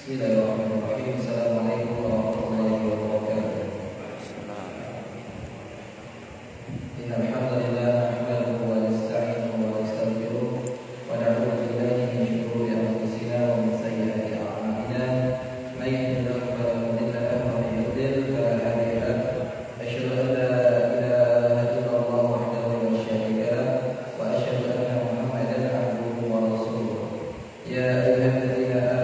Bismillahirrahmanirrahim. Assalamualaikum warahmatullahi wabarakatuh. Innal hamdalillah nahmaduhu wa nasta'inuhu wa nastaghfiruh wa na'udzu billahi min shururi anfusina wa min sayyiati a'malina. May yahdihillahu fala mudilla lahu wa may yudlil fala hadiya lahu. Asyhadu an la ilaha illallah wahdahu la syarika lahu wa asyhadu anna Muhammadan 'abduhu wa rasuluh. Ya ayyuhalladzina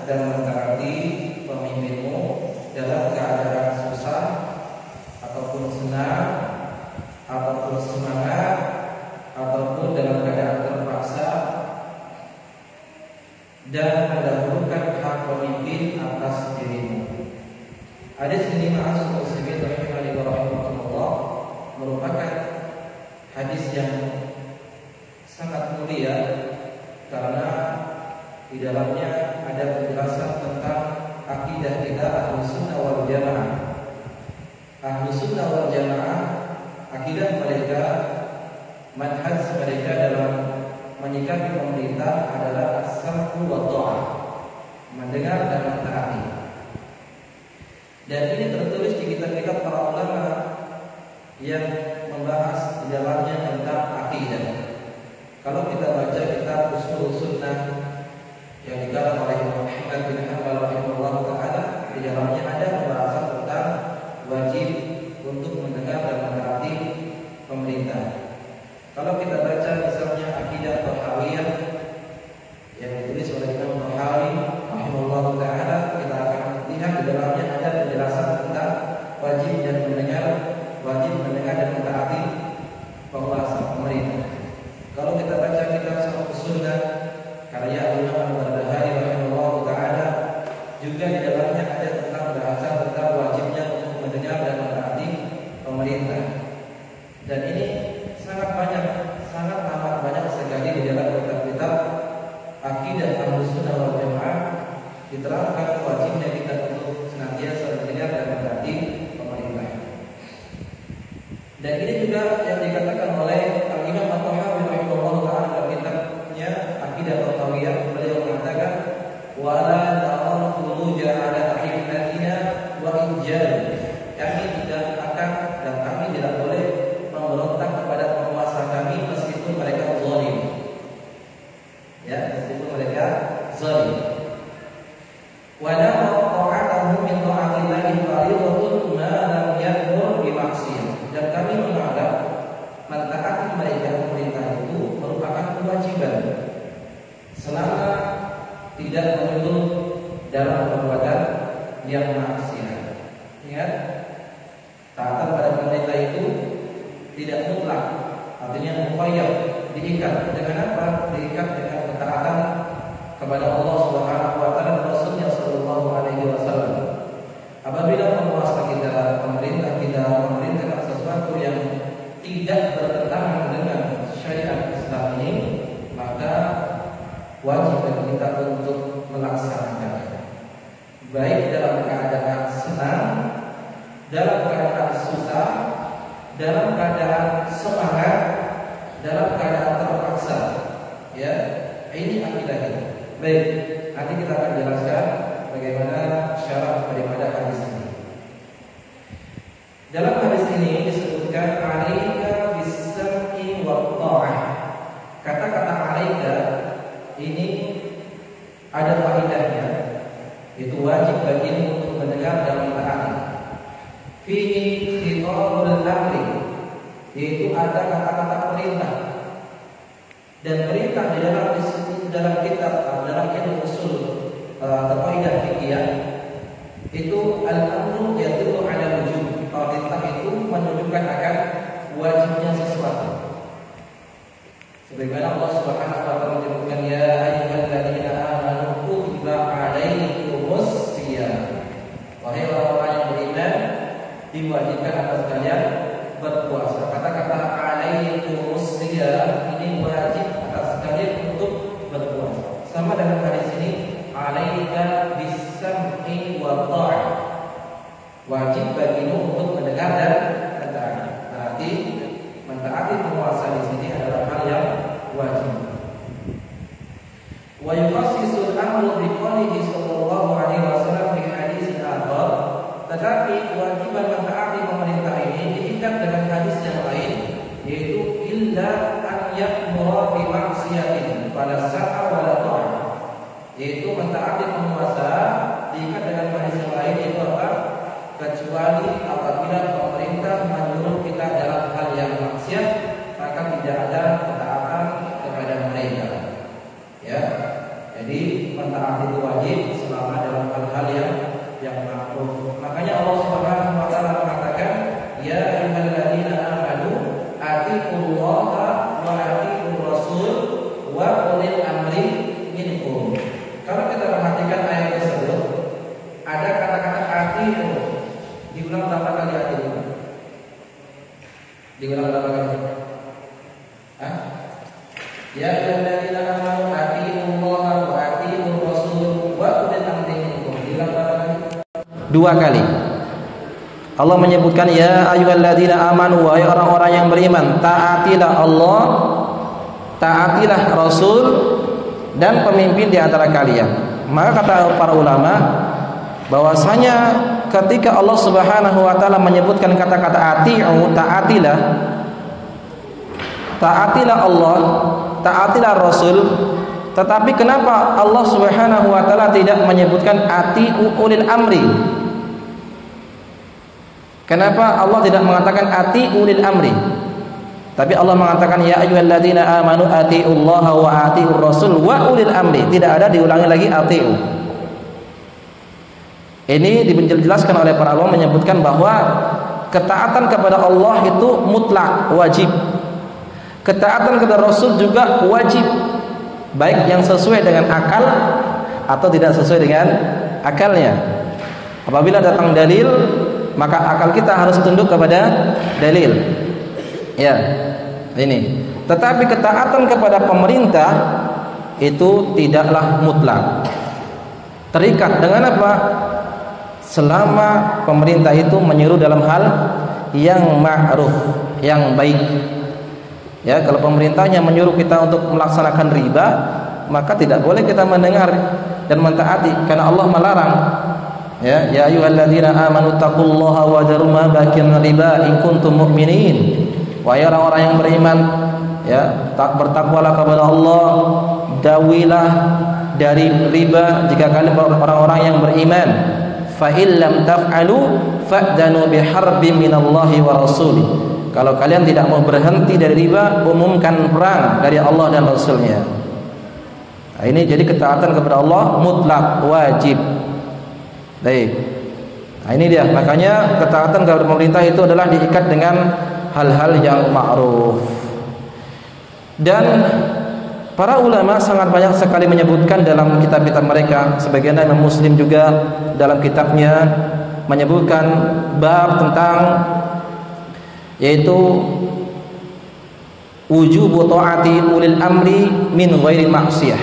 dan mentaati pemimpinmu dalam keadaan susah Hadis ini ma'asyiral muslimin rahimani wa rahimakumullah merupakan hadis yang sangat mulia karena di dalamnya ada penjelasan tentang akidah kita Ahlus Sunnah wal Jamaah. Ahlus Sunnah wal Jamaah, akidah mereka, manhaj mereka dalam menyikapi pemerintah adalah as-sam'u wa tha'ah, mendengar dan mentaati. Dan ini tertulis di kitab-kitab para ulama yang membahas di dalamnya tentang akidah. Kalau kita baca kitab Ushul Sunnah yang dikarang oleh Imam Ahmad bin Hanbal rahimahullah taala, di dalamnya ada pembahasan tentang wajib untuk mendengar dan mentaati pemerintah. Kalau kita baca misalnya akidah Tahawiyah yang ditulis oleh Imam Tahawi rahimahullah taala, kita akan lihat di dalamnya ada penjelasan tentang wajib dan mendengar dan mentaati penguasa pemerintah. Kalau kita baca kitab Syarh Sunnah karya Imam Al-Barbahari rahimahullah taala, juga di dalamnya ada tentang bahasa tentang wajibnya untuk mendengar dan mentaati pemerintah. Dan ini sangat amat banyak sekali di dalam kitab-kitab akidah Ahlus Sunnah wal Jamaah diterangkan wajibnya kita untuk senantiasa mendengar dan mentaati pemerintah. Dan ini juga yang dikatakan oleh Imam At-Tahawi rahimahullah taala dalam kitabnya Aqidah At-Tahawiyah. Beliau mengatakan wala ta'al khuruja ala ahimmatina wa injal. Kami tidak akan dan kami tidak boleh memberontak kepada penguasa kami meskipun mereka zalim. Ya, meskipun mereka zalim. Wala ta'atuhum min ta'atillahi fariidatun ma lam yadhur bi maksiyah. Dan kami menganggap mentaati mereka pemerintah itu merupakan kewajiban selama tidak menyuruh dalam perbuatan yang maksiat. Ingat, taat pada pemerintah itu tidak mutlak, artinya muqayyad, diikat dengan apa? Diikat dengan ketaatan kepada Allah Subhanahu wa taala dan Rasulnya sallallahu alaihi wasallam. Apabila penguasa kita, pemerintah kita memerintahkan sesuatu yang tidak bertentangan dengan syariat Islam ini, maka wajib bagi kita untuk melaksanakannya. Baik dalam keadaan senang, dalam keadaan susah, dalam keadaan semangat, dalam keadaan terpaksa. Ya, ini akidah kita. Baik, nanti kita akan jelaskan bagaimana syarat daripada hadis ini. Dalam hadis ini disebutkan alaika bis-sam'i wa tha'ah. Kata-kata alaika ini ada faedahnya, itu wajib bagimu untuk mendengar dan mentaati. Fihi khitabul amri, yaitu ada kata-kata perintah. Dan perintah di dalam kitab dalam ilmu usul kaidah fikih itu al-amru yadullu ala wujub. Perintah itu menunjukkan akan wajibnya sesuatu. Sebagaimana Allah Subhanahu wa taala menyebutkan ya ayyuhalladzina amanu kutiba alaikumus shiyam. Wahai orang-orang yang beriman, diwajibkan atas kalian berpuasa. Kata-kata alaikumus shiyam ini wajib atas kalian untuk berpuasa. Sama dengan hadis ini alaika bis-sam'i wa tha'ah. Wajib bagimu untuk mendengar dan mentaati. Berarti mentaati penguasa di sini adalah hal yang wajib. Wa yufassisul amru bi qoulihi sallallahu alaihi wasallam fi hadis akhar. Tetapi kewajiban mentaati pemerintah ini diikat dengan hadis yang lain, yaitu illa an ya'mura bi ma'siyatin fala sa'a wala ta'ah. Yaitu mentaati penguasa diikat dengan hadis yang lain, yaitu apa? Kecuali apabila pemerintah menyuruh kita dalam hal yang maksiat, maka tidak ada ketaatan kepada mereka. Ya, jadi mentaati itu wajib selama dalam hal-hal yang ma'ruf. Makanya Allah Subhanahu wa taala mengatakan, ya ayyuhalladzina amanu atiqullaha wa atiqur rasul wa ulil amri minkum. Kalau kita perhatikan ayat tersebut, ada kata-kata atiqu Diulang berapa kali ati'u? Diulang berapa kali? Hah? Ya ayyuhalladzina amanu atiiullaha wa atiiur rasul wa ulil amri minkum. Diulang berapa kali? 2 kali. Allah menyebutkan ya ayyuhalladzina amanu, wahai orang-orang yang beriman, taatilah Allah, taatilah Rasul dan pemimpin di antara kalian. Maka kata para ulama bahwasanya ketika Allah Subhanahu wa taala menyebutkan kata-kata ati'u, taatilah, taatilah Allah, taatilah Rasul, tetapi kenapa Allah Subhanahu wa taala tidak menyebutkan ati'u ulil amri? Kenapa Allah tidak mengatakan ati'u ulil amri? Tapi Allah mengatakan ya ayyuhalladzina amanu ati'ullaha wa ati'ur rasul wa ulil amri. Tidak ada diulangi lagi ati'u. Ini dijelaskan oleh para ulama menyebutkan bahwa ketaatan kepada Allah itu mutlak, wajib. Ketaatan kepada Rasul juga wajib, baik yang sesuai dengan akal atau tidak sesuai dengan akalnya. Apabila datang dalil, maka akal kita harus tunduk kepada dalil. Ya, ini. Tetapi ketaatan kepada pemerintah itu tidaklah mutlak. Terikat dengan apa? Selama pemerintah itu menyuruh dalam hal yang ma'ruf, yang baik. Ya, kalau pemerintahnya menyuruh kita untuk melaksanakan riba, maka tidak boleh kita mendengar dan mentaati karena Allah melarang. Ya, ya ayyuhalladzina amanu taqullaha wa daru ma baqiya riba in kuntum mu'minin. Wahai orang-orang yang beriman, ya, bertakwalah kepada Allah, jauhilah dari riba jika kalian orang-orang yang beriman. Fa illam taf'alu fa'danu biharbin minallahi wa rasulih. Kalau kalian tidak mau berhenti dari riba, umumkan perang dari Allah dan Rasulnya. Nah, ini jadi ketaatan kepada Allah mutlak, wajib. Baik. Nah, ini dia. Makanya ketaatan kepada pemerintah itu adalah diikat dengan hal-hal yang ma'ruf. Dan para ulama sangat banyak sekali menyebutkan dalam kitab-kitab mereka. Sebagian Imam Muslim juga dalam kitabnya menyebutkan bab tentang yaitu wujubu ta'ati ulil amri min ghairi maksiyah.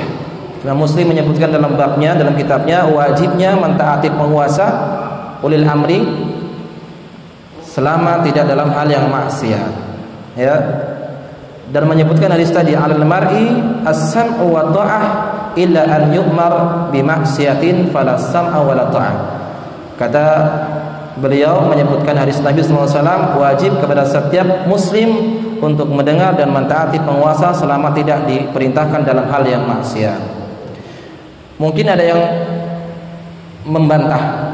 Imam Muslim menyebutkan dalam babnya, dalam kitabnya, wajibnya mentaati penguasa ulil amri selama tidak dalam hal yang maksiat. Ya. Dan menyebutkan hadis tadi, alal mar'i as-sam'u wa ta'ah illa an yu'mar bi maksiatin fala sam'a wa la ta'ah. Kata beliau menyebutkan hadis Nabi SAW, wajib kepada setiap muslim untuk mendengar dan mentaati penguasa selama tidak diperintahkan dalam hal yang maksiat. Mungkin ada yang membantah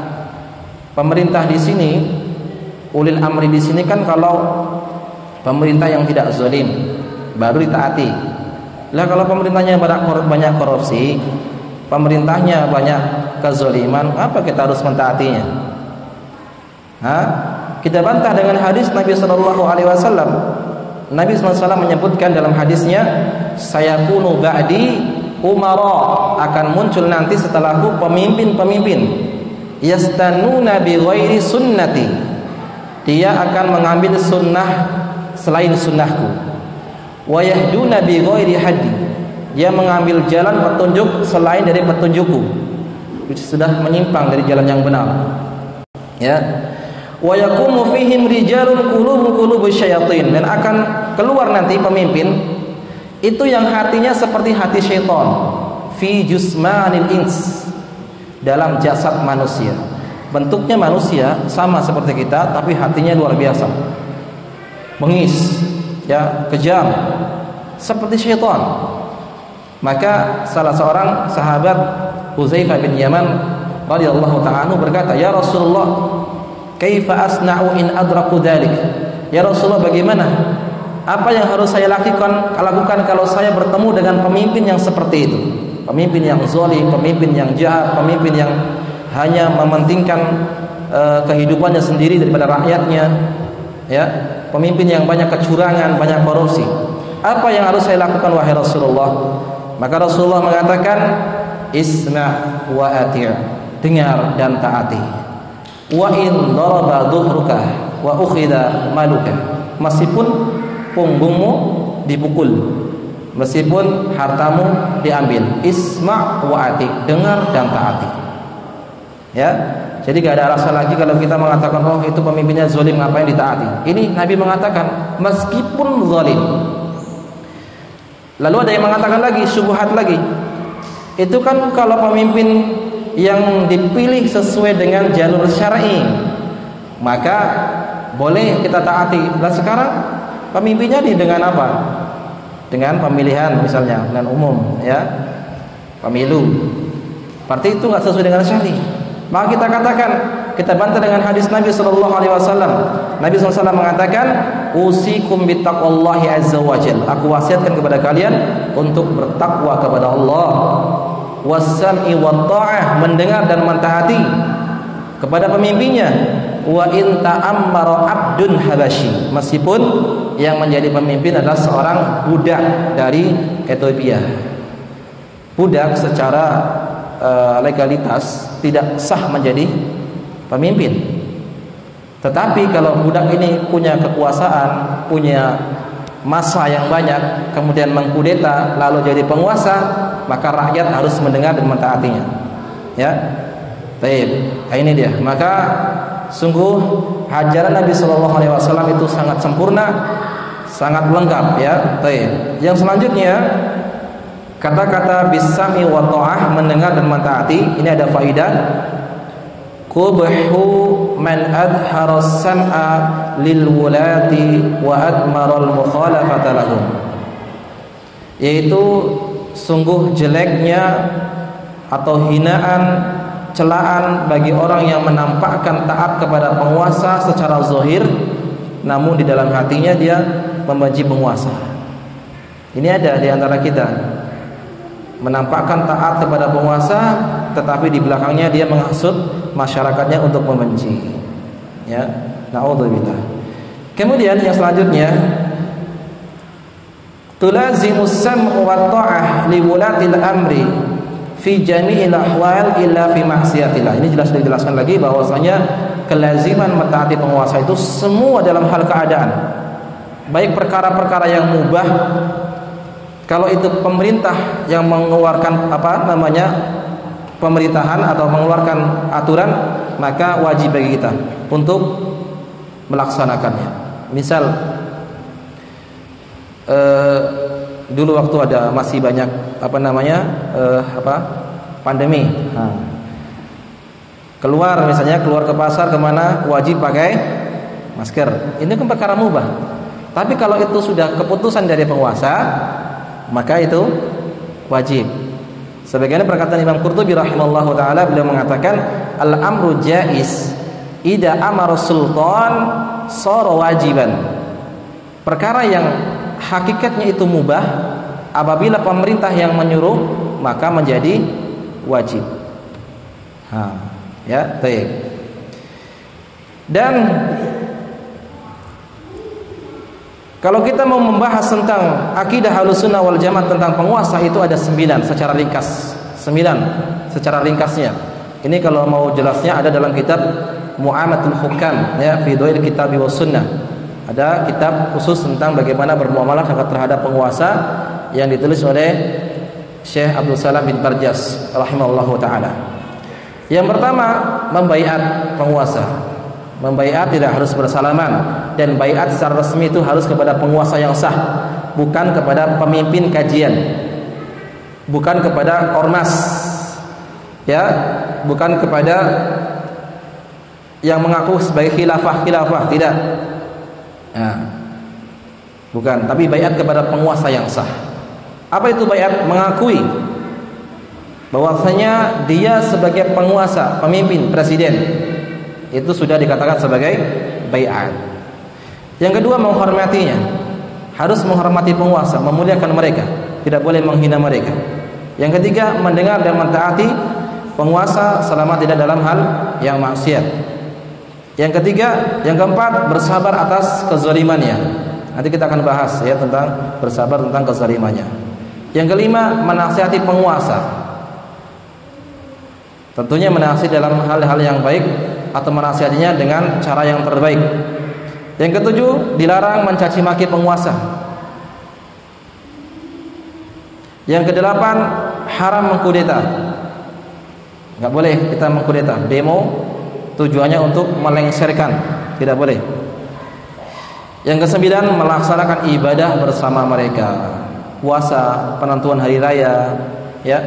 pemerintah di sini, ulil amri di sini kan kalau pemerintah yang tidak zalim baru ditaati. Lah kalau pemerintahnya banyak korupsi, pemerintahnya banyak kezaliman, apa kita harus mentaatinya? Kita bantah dengan hadis Nabi sallallahu alaihi wasallam. Nabi sallallahu alaihi wasallam menyebutkan dalam hadisnya, sayakunu ba'di umara, akan muncul nanti setelahku pemimpin-pemimpin, yastanuna bi ghairi sunnati, dia akan mengambil sunnah selain sunnahku, wa yahduna bi ghairi hadi, dia mengambil jalan petunjuk selain dari petunjukku, sudah menyimpang dari jalan yang benar. Ya. Wa yaqumu fihim rijalun qulubu syayatin, dan akan keluar nanti pemimpin itu yang hatinya seperti hati syaitan, fi jusmanil ins, dalam jasad manusia. Bentuknya manusia sama seperti kita, tapi hatinya luar biasa, bengis, ya, kejam, seperti syaitan. Maka salah seorang sahabat, Hudzaifah bin Yaman radhiyallahu ta'ala berkata, ya Rasulullah, kaifa asna'u in adraku dzalik? Ya Rasulullah, bagaimana? Apa yang harus saya lakukan kalau saya bertemu dengan pemimpin yang seperti itu? Pemimpin yang zalim, pemimpin yang jahat, pemimpin yang hanya mementingkan kehidupannya sendiri daripada rakyatnya, ya, pemimpin yang banyak kecurangan, banyak korupsi. Apa yang harus saya lakukan wahai Rasulullah? Maka Rasulullah mengatakan, isma' wa ati', dengar dan taati. wa in daraba dhuhruka wa ukhidha maluka, meskipun punggungmu dipukul, meskipun hartamu diambil, isma' wa ati, dengar dan taati. Ya, jadi gak ada alasan lagi kalau kita mengatakan oh itu pemimpinnya zalim, ngapain ditaati. Ini Nabi mengatakan meskipun zalim. Lalu ada yang mengatakan lagi, syubhat lagi, itu kan kalau pemimpin yang dipilih sesuai dengan jalur syar'i maka boleh kita taati. Dan sekarang pemimpinnya dengan apa? Dengan pemilihan misalnya, dengan umum, ya, pemilu. Berarti itu nggak sesuai dengan syar'i. Maka kita katakan, kita bantah dengan hadis Nabi SAW. Nabi SAW mengatakan, usikum bittaqwallahi azza wajal. Aku wasiatkan kepada kalian untuk bertakwa kepada Allah. Wassam'i wa ta'ah, mendengar dan mentaati kepada pemimpinnya. Wa in ta'ammara abdun habasyi, meskipun yang menjadi pemimpin adalah seorang budak dari Ethiopia. Budak secara legalitas tidak sah menjadi pemimpin. Tetapi kalau budak ini punya kekuasaan, punya massa yang banyak, kemudian mengkudeta lalu jadi penguasa, maka rakyat harus mendengar dan mentaatinya. Ya. Baik, ini dia. Maka sungguh ajaran Nabi SAW itu sangat sempurna, sangat lengkap, ya. Baik. Yang selanjutnya kata-kata bisami wa ta'ah, mendengar dan mentaati, ini ada faidah. Qubhu man adhara sam'a lil wulati wa admara al mukhalafata lahum, yaitu sungguh jeleknya atau hinaan, celaan bagi orang yang menampakkan taat kepada penguasa secara zahir, namun di dalam hatinya dia membenci penguasa. Ini ada di antara kita, menampakkan taat kepada penguasa, tetapi di belakangnya dia menghasut masyarakatnya untuk membenci. Ya, naudzubillah. Kemudian yang selanjutnya, tulazimus sam'u wa ta'ah li wulatil amri fi jami'il ahwal illa fi ma'siyatillah. Ini jelas dijelaskan lagi bahwasanya kelaziman mentaati penguasa itu semua dalam hal keadaan, baik perkara-perkara yang mubah. Kalau itu pemerintah yang mengeluarkan pemerintahan atau mengeluarkan aturan, maka wajib bagi kita untuk melaksanakannya. Misal dulu waktu ada masih banyak pandemi, keluar ke pasar kemana wajib pakai masker. Ini kan perkara mubah. Tapi kalau itu sudah keputusan dari penguasa, maka itu wajib. Sebagaimana perkataan Imam Qurtubi rahimallahu taala, beliau mengatakan al-amru jaiz idza amara sultan shara wajiban. Perkara yang hakikatnya itu mubah, apabila pemerintah yang menyuruh maka menjadi wajib. Ya, baik. Dan kalau kita mau membahas tentang akidah Ahlussunnah wal Jamaah tentang penguasa, itu ada 9 secara ringkas. 9 secara ringkasnya. Ini kalau mau jelasnya ada dalam kitab Mu'amatul Hukam, ya, fi Dhail Kitab wa Sunnah. Ada kitab khusus tentang bagaimana bermuamalah terhadap penguasa yang ditulis oleh Syekh Abdul Salam bin Barjas rahimahullahu taala. Yang pertama, membaiat penguasa. Membaiat tidak harus bersalaman, dan baiat secara resmi itu harus kepada penguasa yang sah, bukan kepada pemimpin kajian, bukan kepada ormas, ya, bukan kepada yang mengaku sebagai khilafah, tidak. Bukan, tapi baiat kepada penguasa yang sah. Apa itu baiat? Mengakui bahwasanya dia sebagai penguasa, pemimpin, presiden, itu sudah dikatakan sebagai baiat. Yang kedua, menghormatinya. Harus menghormati penguasa, memuliakan mereka, tidak boleh menghina mereka. Yang ketiga, mendengar dan mentaati penguasa selama tidak dalam hal yang maksiat. Yang ketiga, yang keempat, bersabar atas kezalimannya. Nanti kita akan bahas, ya, tentang bersabar tentang kezalimannya. Yang kelima, menasihati penguasa. Tentunya menasihati dalam hal-hal yang baik, atau menasihatinya dengan cara yang terbaik. Yang ketujuh, dilarang mencaci maki penguasa. Yang kedelapan, haram mengkudeta. Enggak boleh kita mengkudeta. Demo tujuannya untuk melengsarkan, tidak boleh. Yang kesembilan, melaksanakan ibadah bersama mereka. Puasa, penentuan hari raya, ya,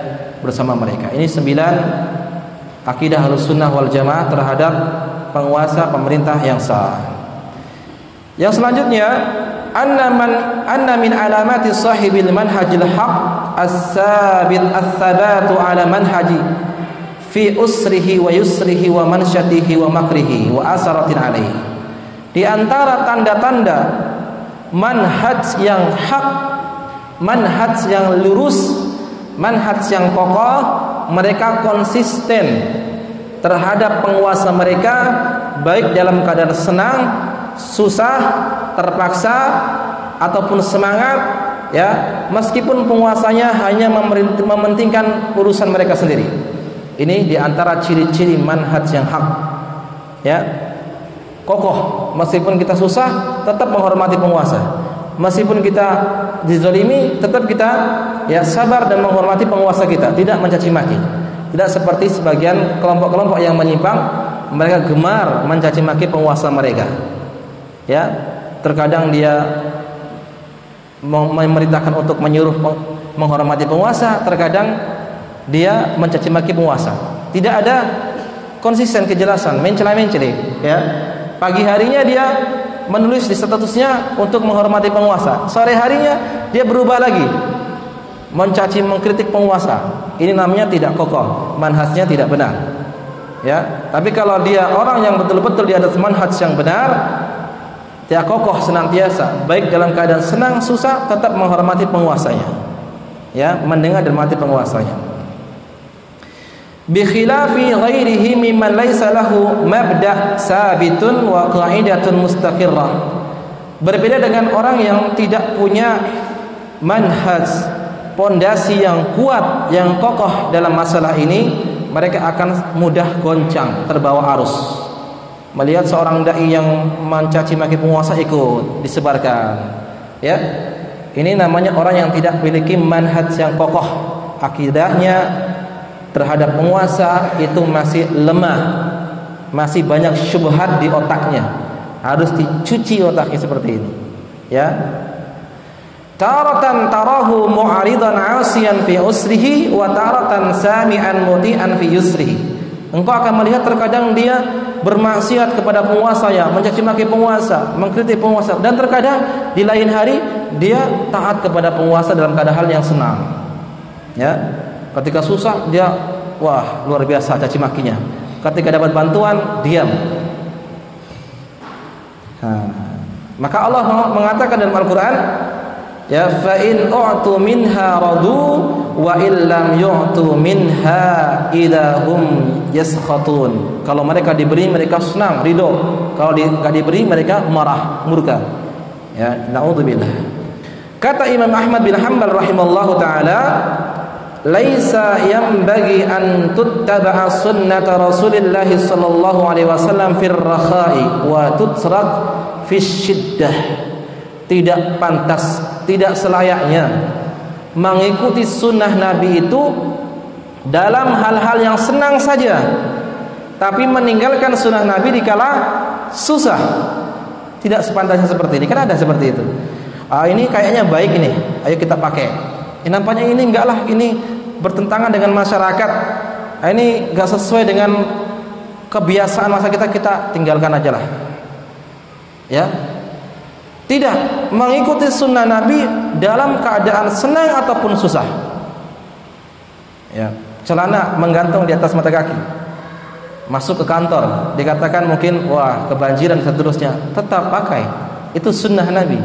bersama mereka. Ini 9 akidah Ahlussunnah wal Jamaah terhadap penguasa pemerintah yang sah. Yang selanjutnya, anna min alamati sahibil manhajil haq as-sabit as-sabatu ala manhaji fi usrihi wa yusrihi wa mansyatihi wa makrihi wa asaratin alaihi. Di antara tanda-tanda manhaj yang hak, manhaj yang lurus, manhaj yang kokoh, mereka konsisten terhadap penguasa mereka, baik dalam keadaan senang, susah, terpaksa ataupun semangat, ya, meskipun penguasanya hanya mementingkan urusan mereka sendiri. Ini diantara ciri-ciri manhaj yang hak, ya, kokoh. Meskipun kita susah, tetap menghormati penguasa. Meskipun kita dizalimi, tetap kita, ya, sabar dan menghormati penguasa kita, tidak mencaci maki. Tidak seperti sebagian kelompok-kelompok yang menyimpang, mereka gemar mencaci maki penguasa mereka. Ya, terkadang dia memerintahkan untuk menyuruh menghormati penguasa, terkadang dia mencaci maki penguasa. Tidak ada konsisten, kejelasan, mencela-mencela, ya. Pagi harinya dia menulis di statusnya untuk menghormati penguasa, sore harinya dia berubah lagi mencaci, mengkritik penguasa. Ini namanya tidak kokoh, manhajnya tidak benar, ya. Tapi kalau dia orang yang betul-betul di atas manhaj yang benar, dia kokoh senantiasa, baik dalam keadaan senang, susah, tetap menghormati penguasanya, ya, mendengar dan menghormati penguasanya. Bi khilafi ghairihi mimman laisa lahu mabda' sabitun wa qa'idatun mustaqirrah. Berbeda dengan orang yang tidak punya manhaj, pondasi yang kuat, yang kokoh dalam masalah ini, mereka akan mudah goncang, terbawa arus. Melihat seorang dai yang mencaci maki penguasa, ikut disebarkan, ya. Ini namanya orang yang tidak memiliki manhaj yang kokoh, akidahnya terhadap penguasa itu masih lemah, masih banyak syubhat di otaknya. Harus dicuci otaknya seperti ini, ya. Taratan tarahu mu'aridan 'asiyan fi usrihi wa taratan sami'an muti'an fi yusrihi. Engkau akan melihat terkadang dia bermaksiat kepada penguasa, ya, mencaci maki penguasa, mengkritik penguasa, dan terkadang di lain hari dia taat kepada penguasa dalam keadaan hal yang senang, ya. Ketika susah dia, wah, luar biasa caci makinya. Ketika dapat bantuan, diam. Maka Allah mengatakan dalam Al-Quran, ya, fa in u'tu minha radu wa illam yu'tu minha idahum yaskhatun. Kalau mereka diberi, mereka senang, ridho. Kalau enggak diberi, mereka marah, murka. Ya, naudzubillah. Kata Imam Ahmad bin Hanbal rahimallahu taala, laisa yanbaghi an tuttaba'a sunnata Rasulillah sallallahu alaihi wasallam fir rakha'i wa tutrak fis syiddah. Tidak pantas, tidak selayaknya mengikuti sunnah Nabi itu dalam hal-hal yang senang saja, tapi meninggalkan sunnah Nabi dikala susah. Tidak sepantasnya seperti ini. Kan ada seperti itu. Ini kayaknya baik ini, ayo kita pakai. Nampaknya ini enggak lah, ini bertentangan dengan masyarakat. Ini enggak sesuai dengan kebiasaan masa kita tinggalkan aja lah, ya. Tidak mengikuti sunnah Nabi dalam keadaan senang ataupun susah, ya. Celana menggantung di atas mata kaki, masuk ke kantor dikatakan mungkin wah kebanjiran dan seterusnya, tetap pakai. Itu sunnah Nabi.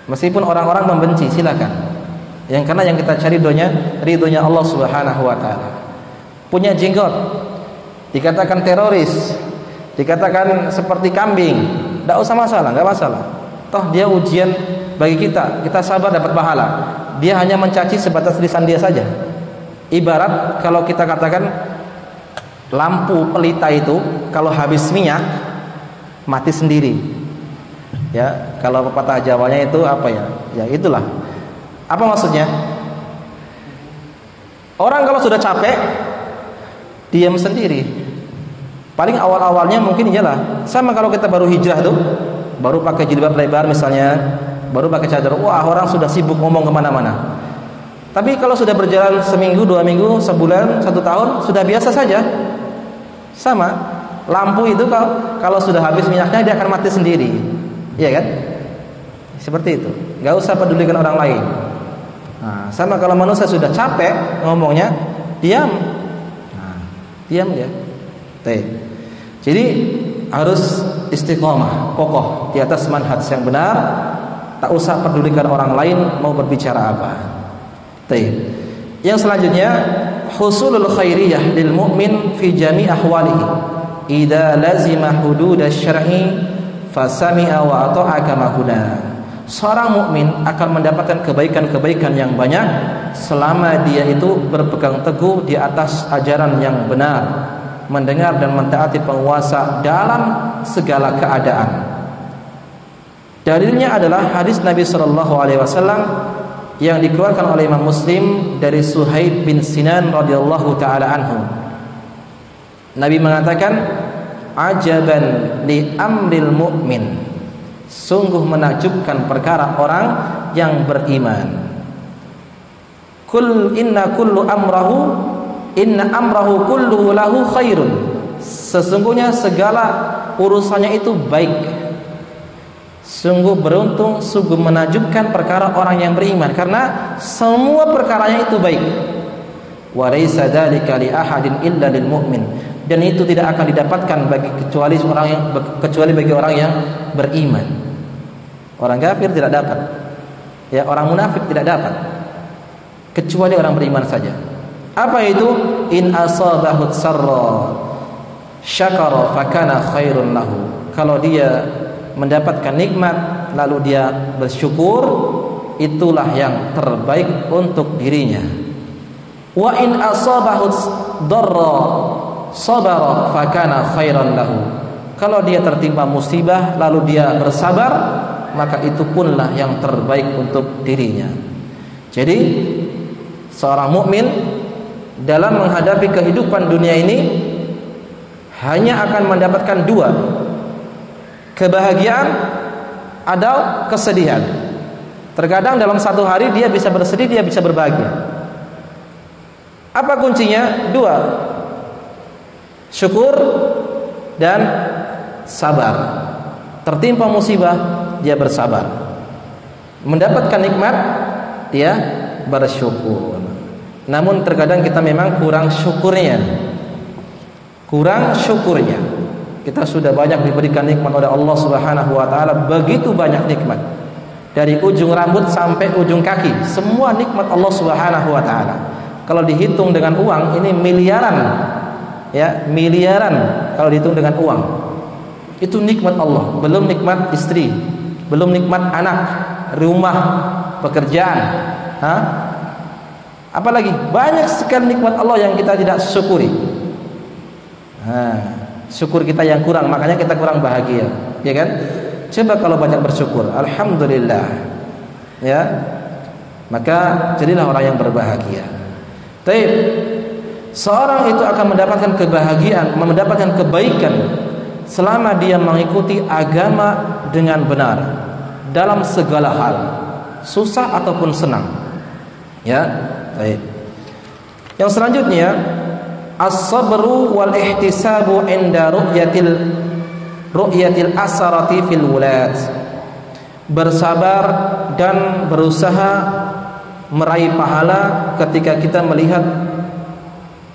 Meskipun orang-orang membenci, silakan. Karena yang kita cari ridhonya Allah Subhanahu wa taala. Punya jenggot dikatakan teroris, dikatakan seperti kambing, tidak usah masalah, enggak masalah. Toh dia ujian bagi kita sabar dapat pahala. Dia hanya mencaci sebatas lisan dia saja. Ibarat kalau kita katakan lampu pelita itu kalau habis minyak mati sendiri. Ya, kalau pepatah Jawanya itu apa ya? Ya itulah. Apa maksudnya? Orang kalau sudah capek diam sendiri. Paling awal-awalnya mungkin iyalah. Sama kalau kita baru hijrah tuh, baru pakai jilbab lebar misalnya, baru pakai cadar, wah orang sudah sibuk ngomong kemana-mana. Tapi kalau sudah berjalan seminggu, 2 minggu, sebulan, 1 tahun, sudah biasa saja. Sama, lampu itu kalau sudah habis minyaknya dia akan mati sendiri, iya kan? Seperti itu. Gak usah pedulikan orang lain. Nah, sama kalau manusia sudah capek ngomongnya, diam. Nah, diam dia. Jadi harus istiqomah, kokoh di atas manhaj yang benar. Tak usah pedulikan orang lain mau berbicara apa. Yang selanjutnya, husulul khairiyah lil mu'min fi jami' ahwalihi idza lazima hududasy syar'i fasami'a wa ata'a kama huna. Seorang mukmin akan mendapatkan kebaikan-kebaikan yang banyak selama dia itu berpegang teguh di atas ajaran yang benar, mendengar dan mentaati penguasa dalam segala keadaan. Dalilnya adalah hadis Nabi sallallahu alaihi wasallam yang dikeluarkan oleh Imam Muslim dari Suhaib bin Sinan radhiyallahu taala anhu. Nabi mengatakan, "Ajaban li amril mu'min." Sungguh menakjubkan perkara orang yang beriman. Inna amrahu kulluhu lahu khairun. Sesungguhnya segala urusannya itu baik. Sungguh beruntung, sungguh menakjubkan perkara orang yang beriman, karena semua perkaranya itu baik. Wa laisa dzalika li ahadin illa lil mu'min. Dan itu tidak akan didapatkan kecuali bagi orang yang beriman. Orang kafir tidak dapat. Ya, orang munafik tidak dapat. Kecuali orang beriman saja. Apa itu? In asabahu sarra syakara fakana khairun lahu. Kalau dia mendapatkan nikmat lalu dia bersyukur, itulah yang terbaik untuk dirinya. Wa in asabahu darra sabara fakana khairan lahu. Kalau dia tertimpa musibah lalu dia bersabar, maka itu punlah yang terbaik untuk dirinya. Jadi seorang mukmin dalam menghadapi kehidupan dunia ini hanya akan mendapatkan 2, kebahagiaan atau kesedihan. Terkadang dalam satu hari dia bisa bersedih, dia bisa berbahagia. Apa kuncinya? 2, syukur dan sabar. Tertimpa musibah, dia bersabar. Mendapatkan nikmat, dia bersyukur. Namun terkadang kita memang kurang syukurnya. Kita sudah banyak diberikan nikmat oleh Allah Subhanahu wa taala, begitu banyak nikmat. Dari ujung rambut sampai ujung kaki, semua nikmat Allah Subhanahu wa taala. Kalau dihitung dengan uang, ini miliaran. Ya, miliaran kalau dihitung dengan uang. Itu nikmat Allah, belum nikmat istri, belum nikmat anak, rumah, pekerjaan. Apalagi banyak sekali nikmat Allah yang kita tidak syukuri. Syukur kita yang kurang, makanya kita kurang bahagia, ya kan? Coba kalau banyak bersyukur, alhamdulillah, ya, maka jadilah orang yang berbahagia. Baik, seorang itu akan mendapatkan kebahagiaan, mendapatkan kebaikan selama dia mengikuti agama dengan benar dalam segala hal, susah ataupun senang. Ya, baik. Yang selanjutnya, as-sabru wal ihtisabu inda ru'yatil asarati fil wulad. Bersabar dan berusaha meraih pahala ketika kita melihat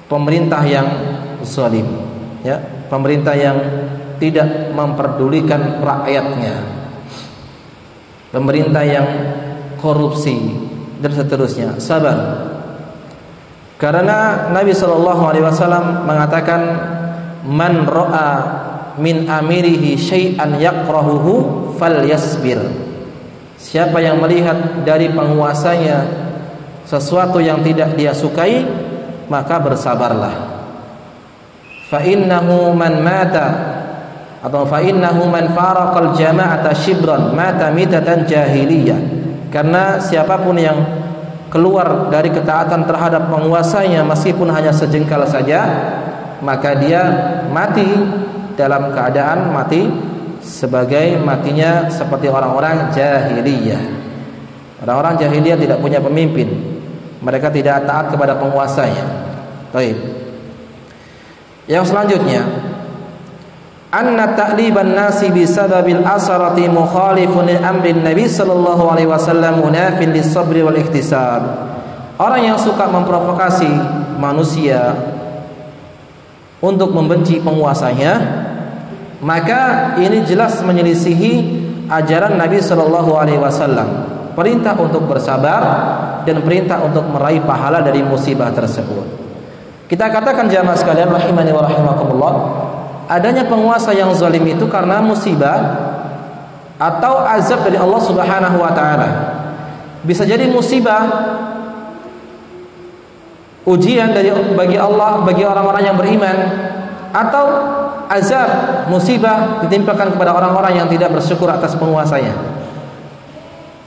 pemerintah yang zalim, ya, pemerintah yang tidak memperdulikan rakyatnya, pemerintah yang korupsi dan seterusnya. Sabar. Karena Nabi SAW mengatakan, man ra'a min amirihi syai'an yakrahuhu falyasbir. Siapa yang melihat dari penguasanya sesuatu yang tidak dia sukai, maka bersabarlah. fa innahu man mata atau fa innahu man faraqal jama'ata shibran mata mitatan jahiliyah. Karena siapapun yang keluar dari ketaatan terhadap penguasanya meskipun hanya sejengkal saja, maka dia mati dalam keadaan mati sebagai matinya seperti orang-orang jahiliyah. Orang-orang jahiliyah tidak punya pemimpin, mereka tidak taat kepada penguasanya. Baik. Yang selanjutnya, anna ta'liban nasi bisababil asarati mukhalifun li amrin Nabi sallallahu alaihi wasallam munafin lis-sabri wal ihtisab. Orang yang suka memprovokasi manusia untuk membenci penguasanya, maka ini jelas menyelisihi ajaran Nabi sallallahu alaihi wasallam. Perintah untuk bersabar dan perintah untuk meraih pahala dari musibah tersebut. Kita katakan jamaah sekalian rahimani wa rahimakumullah, adanya penguasa yang zalim itu karena musibah atau azab dari Allah Subhanahu wa taala. Bisa jadi musibah, ujian bagi Allah, bagi orang-orang yang beriman, atau azab, musibah ditimpakan kepada orang-orang yang tidak bersyukur atas penguasanya.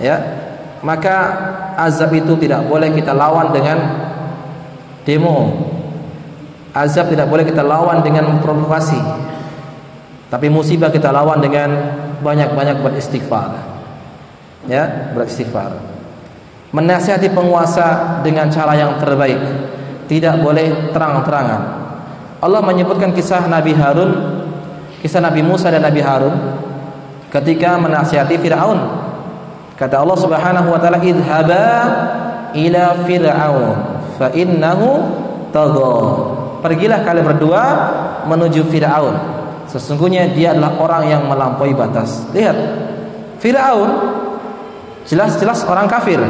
Ya, maka azab itu tidak boleh kita lawan dengan demo. Azab tidak boleh kita lawan dengan provokasi. Tapi musibah kita lawan dengan banyak-banyak beristighfar. Ya, beristighfar. Menasihati penguasa dengan cara yang terbaik. Tidak boleh terang-terangan. Allah menyebutkan kisah Nabi Harun, kisah Nabi Musa dan Nabi Harun ketika menasihati Fir'aun. Kata Allah Subhanahu wa taala, idhaba ila fir'aun fa innahu tagha. Pergilah kalian berdua menuju Fir'aun, sesungguhnya dia adalah orang yang melampaui batas. Lihat, Fir'aun jelas-jelas orang kafir,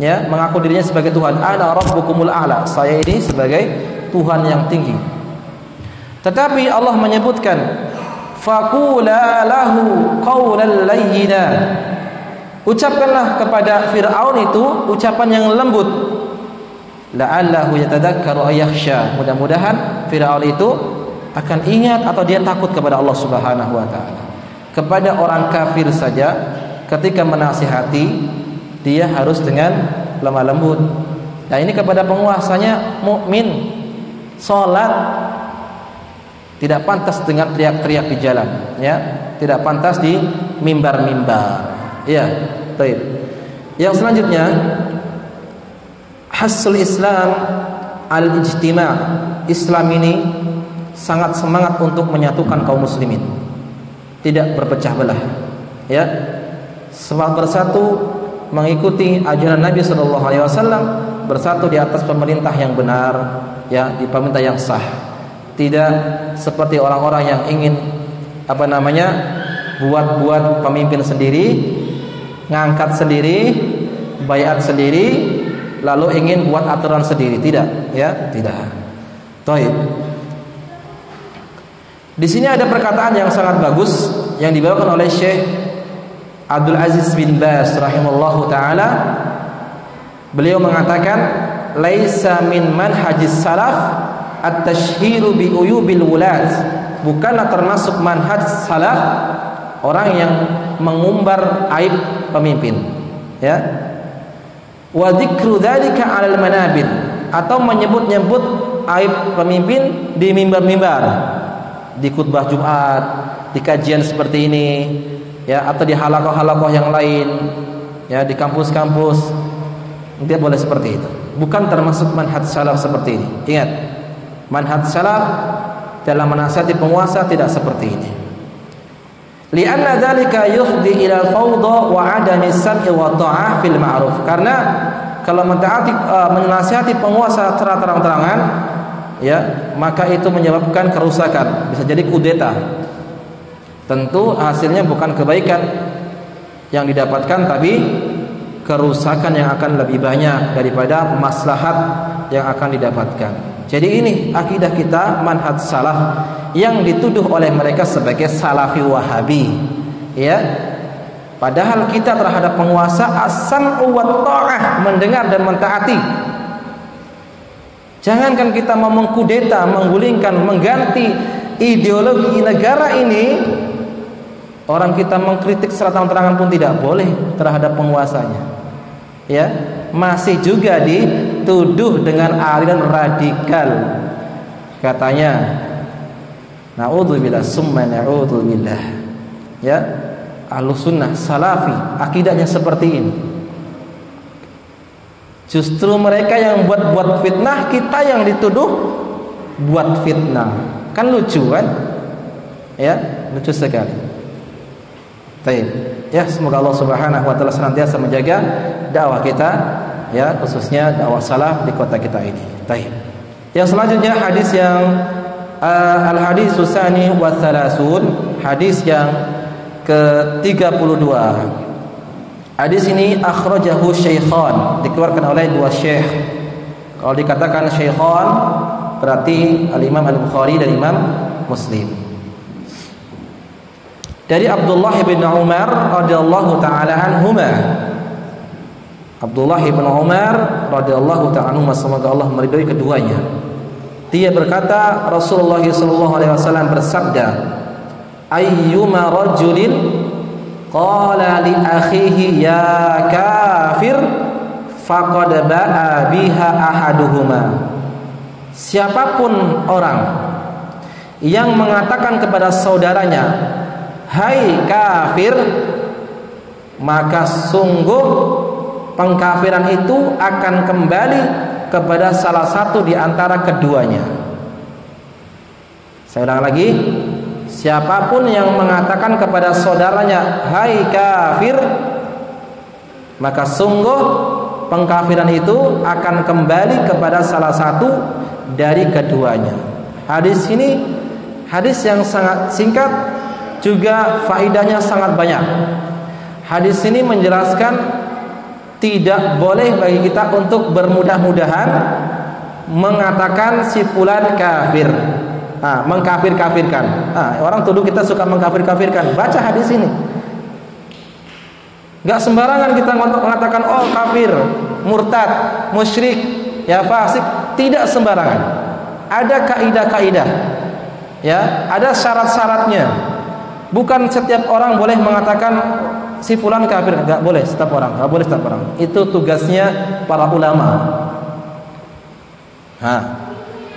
ya, mengaku dirinya sebagai Tuhan. Ana rabbukumul a'la, saya ini sebagai Tuhan yang tinggi. Tetapi Allah menyebutkan faqula lahu qawlan layyina, ucapkanlah kepada Fir'aun itu ucapan yang lembut. La'allahu yatadakkaru ayakhsha, mudah-mudahan Fir'aun itu akan ingat atau dia takut kepada Allah Subhanahu wa taala. Kepada orang kafir saja ketika menasihati dia harus dengan lemah lembut. Nah, ini kepada penguasanya mukmin, salat tidak pantas dengan teriak-teriak di jalan, ya, tidak pantas di mimbar-mimbar. Ya, baik. Yang selanjutnya, hasul Islam al-ijtima'. Islam ini sangat semangat untuk menyatukan kaum muslimin, tidak berpecah belah, ya, semangat bersatu mengikuti ajaran Nabi sallallahu alaihi wasallam, bersatu di atas pemerintah yang benar, ya, di pemerintah yang sah. Tidak seperti orang-orang yang ingin buat pemimpin sendiri, ngangkat sendiri, bayat sendiri, lalu ingin buat aturan sendiri. Tidak, ya, tidak. Baik. Di sini ada perkataan yang sangat bagus yang dibawakan oleh Syekh Abdul Aziz bin Baz rahimallahu taala. Beliau mengatakan, laisa min manhajis salaf at-tashhiru bi uyubil wulat. Bukanlah termasuk manhaj salaf orang yang mengumbar aib pemimpin, ya. Wa dzikru dzalika 'alal manabir, atau menyebut-nyebut aib pemimpin di mimbar-mimbar, di khutbah Jumat, di kajian seperti ini, ya, atau di halaqah-halaqah yang lain, ya, di kampus-kampus. Dia boleh seperti itu. Bukan termasuk manhaj salaf seperti ini. Ingat, manhaj salaf dalam menasihati penguasa tidak seperti ini. Li'anna dzalika yufdi ila al-fawdha wa 'adami sam'i wa ta'ah fil ma'ruf. Karena kalau menasihati penguasa secara terang-terangan, ya, maka itu menyebabkan kerusakan, bisa jadi kudeta. Tentu hasilnya bukan kebaikan yang didapatkan, tapi kerusakan yang akan lebih banyak daripada maslahat yang akan didapatkan. Jadi ini akidah kita, manhaj salaf yang dituduh oleh mereka sebagai salafi wahabi, ya. Padahal kita terhadap penguasa as-sam'u wa ta'ah, mendengar dan mentaati. Jangankan kita mau mengkudeta, menggulingkan, mengganti ideologi negara ini, orang kita mengkritik secara terang-terangan pun tidak boleh terhadap penguasanya. Ya, masih juga dituduh dengan aliran radikal. Katanya, na'udzubillah summa na'udzubillah. Ya, Ahlussunnah salafi akidahnya seperti ini. Justru mereka yang buat fitnah, kita yang dituduh buat fitnah. Kan lucu kan? Ya, lucu sekali. Baik. Ya, semoga Allah Subhanahu wa taala senantiasa menjaga dakwah kita, ya, khususnya dakwah salaf di kota kita ini. Baik. Yang selanjutnya hadis yang al-hadis tsani wa tsalasun, hadis yang ke-32. Hadis ini akhrajahu syaikhan, dikeluarkan oleh dua syekh. Kalau dikatakan syaikhan berarti al-Imam Al-Bukhari dan Imam Muslim. Dari Abdullah bin Umar radhiyallahu taala anhuma. Abdullah bin Umar radhiyallahu taala anhuma, semoga Allah meridhai keduanya. Dia berkata, Rasulullah sallallahu alaihi wasallam bersabda, ayyuma rajulin qala li akhihi ya kafir faqad ba'a biha ahaduhuma. Siapapun orang yang mengatakan kepada saudaranya, hai kafir, maka sungguh pengkafiran itu akan kembali kepada salah satu di antara keduanya. Saya ulang lagi, siapapun yang mengatakan kepada saudaranya, hai kafir, maka sungguh pengkafiran itu akan kembali kepada salah satu dari keduanya. Hadis ini hadis yang sangat singkat, juga faidahnya sangat banyak. Hadis ini menjelaskan tidak boleh bagi kita untuk bermudah-mudahan mengatakan si fulan kafir, mengkafir-kafirkan. Orang tuduh kita suka mengkafir-kafirkan. Baca hadis ini. Gak sembarangan kita mengatakan oh kafir, murtad, musyrik, ya fasik. Tidak sembarangan. Ada kaidah-kaidah, ya, ada syarat-syaratnya. Bukan setiap orang boleh mengatakan si fulan kafir, enggak boleh setiap orang, enggak boleh setiap orang. Itu tugasnya para ulama.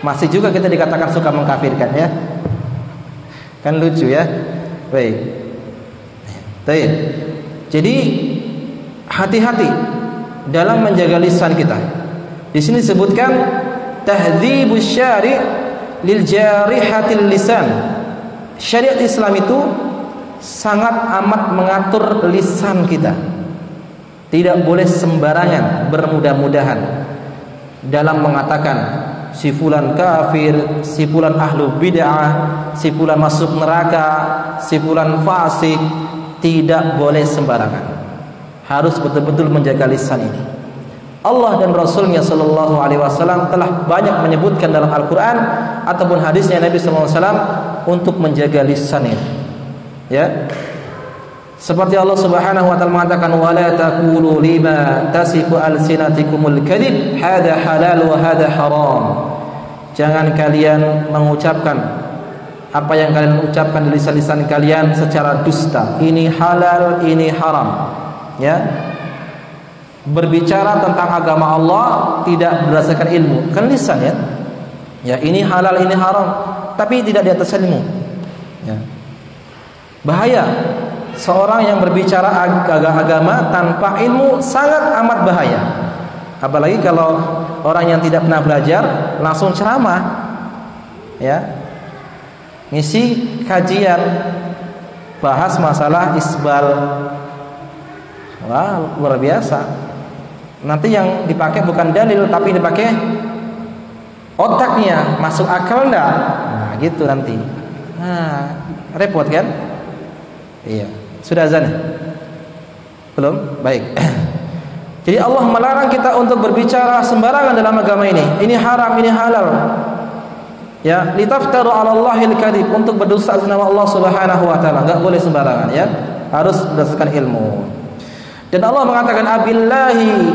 Masih juga kita dikatakan suka mengkafirkan, ya. Kan lucu, ya. Baik. Jadi hati-hati dalam menjaga lisan kita. Di sini disebutkan tahdzibus syari' lil jarihatil lisan. Syariat Islam itu sangat amat mengatur lisan kita. Tidak boleh sembarangan bermudah-mudahan dalam mengatakan si fulan kafir, si fulan ahlu bid'ah, si fulan masuk neraka, si fulan fasik. Tidak boleh sembarangan. Harus betul-betul menjaga lisan ini. Allah dan Rasulnya sallallahu alaihi wasallam telah banyak menyebutkan dalam Al-Quran ataupun hadisnya Nabi sallallahu alaihi wasallam untuk menjaga lisan ini. Ya, seperti Allah Subhanahu wa taala mengatakan, wala taqulu lima tasifu alsinatikumul kadhib hadza halal wa hadza haram. Jangan kalian mengucapkan apa yang kalian ucapkan di lisan-lisan kalian secara dusta. Ini halal, ini haram. Ya, berbicara tentang agama Allah tidak berdasarkan ilmu, kan lisan, ya. Ya, ini halal, ini haram, tapi tidak di atas ilmu. Ya. Bahaya seorang yang berbicara agama tanpa ilmu, sangat amat bahaya. Apalagi kalau orang yang tidak pernah belajar langsung ceramah, ya, ngisi kajian bahas masalah isbal. Wah, luar biasa. Nanti yang dipakai bukan dalil, tapi dipakai otaknya, masuk akal enggak? Nah, gitu nanti. Repot kan? Iya. Sudah azan? Belum? Baik. Jadi Allah melarang kita untuk berbicara sembarangan dalam agama ini. Ini haram, ini halal. Ya, litaftaru 'ala Allahil kadhib, untuk berdusta atas nama Allah Subhanahu wa taala. Enggak boleh sembarangan, ya. Harus berdasarkan ilmu. Dan Allah mengatakan abillahi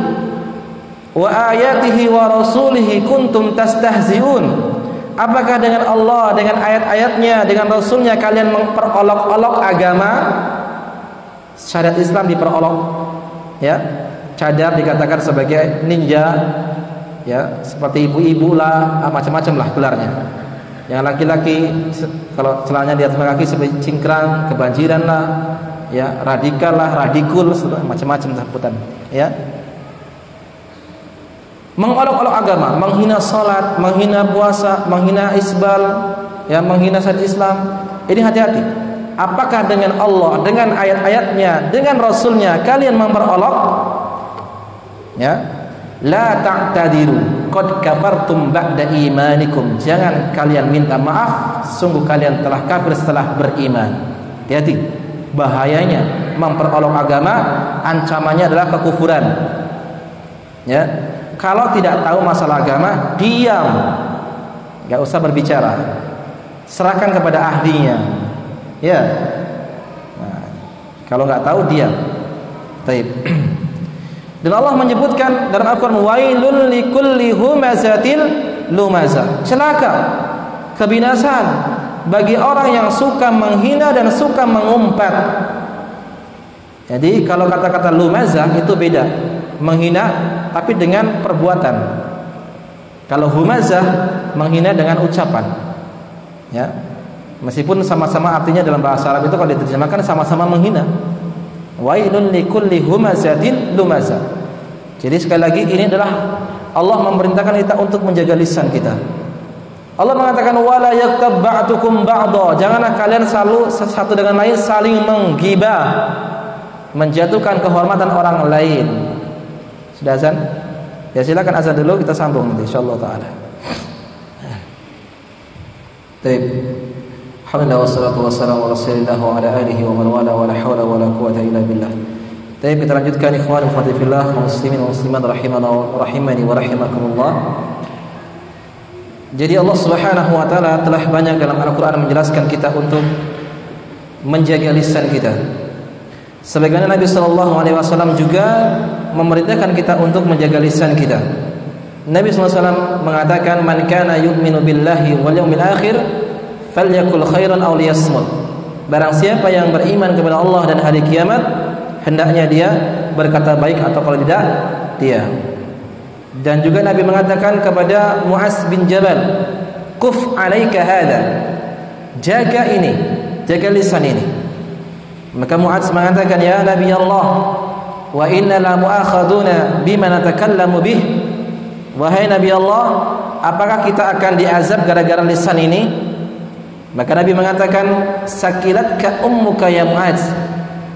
wa ayatihi wa rasulihi kuntum tastahzi'un. Apakah dengan Allah, dengan ayat-ayatnya, dengan Rasulnya kalian memperolok-olok agama? Syariat Islam diperolok, ya. Cadar dikatakan sebagai ninja, ya, seperti ibu-ibu lah, macam-macam lah gelarnya. Yang laki-laki kalau celananya di atas kaki seperti cingkrang, kebanjiran lah, ya, radikal lah, radikul, macam-macam sebutan, ya. Mengolok-olok agama, menghina salat, menghina puasa, menghina isbal, ya, menghina syariat Islam. Ini hati-hati. Apakah dengan Allah, dengan ayat-ayatnya, dengan Rasulnya kalian memperolok? Ya, la ta'tadiru qad kafartum ba'da imanikum. Jangan kalian minta maaf, sungguh kalian telah kafir setelah beriman. Hati-hati. Bahayanya memperolok agama, ancamannya adalah kekufuran. Ya. Kalau tidak tahu masalah agama, diam, nggak usah berbicara, serahkan kepada ahlinya, ya. Nah, kalau nggak tahu diam. Taib. Dan Allah menyebutkan dalam Al-Quran, wailul likulli humazatil lumazah. Celaka, kebinasaan bagi orang yang suka menghina dan suka mengumpat. Jadi kalau kata-kata lumazah itu beda, menghina tapi dengan perbuatan. Kalau humazah menghina dengan ucapan, ya, meskipun sama-sama artinya dalam bahasa Arab itu kalau diterjemahkan sama-sama menghina. Wailun likulli humazatin lumazah. Jadi sekali lagi ini adalah Allah memerintahkan kita untuk menjaga lisan kita. Allah mengatakan wala yaktab ba'dukum ba'dha. Janganlah kalian selalu satu dengan lain saling menggibah, menjatuhkan kehormatan orang lain. Sudah azan? Ya silakan azan dulu, kita sambung nanti insyaallah taala. Baik. Alhamdulillah wassalatu wassalamu ala Rasulillah wa ala alihi wa man wala wa la haula wa la quwwata illa billah. Baik, kita lanjutkan ikhwan wa akhwati fillah, muslimin wa muslimat rahimani wa rahimakumullah. Jadi Allah Subhanahu wa taala telah banyak dalam Al-Qur'an menjelaskan kita untuk menjaga lisan kita. Sebagaimana Nabi sallallahu alaihi wasallam juga memerintahkan kita untuk menjaga lisan kita. Nabi sallallahu alaihi wasallam mengatakan man kana yu'minu billahi wal yawmil akhir falyakul khairan aw liyasmut. Barang siapa yang beriman kepada Allah dan hari kiamat, hendaknya dia berkata baik atau kalau tidak dia. Dan juga Nabi mengatakan kepada Mu'az bin Jabal, kuf 'alaika hadza. Jaga ini, jaga lisan ini. Maka Mu'adz mengatakan, ya Nabi Allah, wa inna la mu'akhaduna bima natakallamu bih. Wahai Nabi Allah, apakah kita akan diazab gara-gara lisan ini? Maka Nabi mengatakan, sakilatka ummuka ya Mu'adz.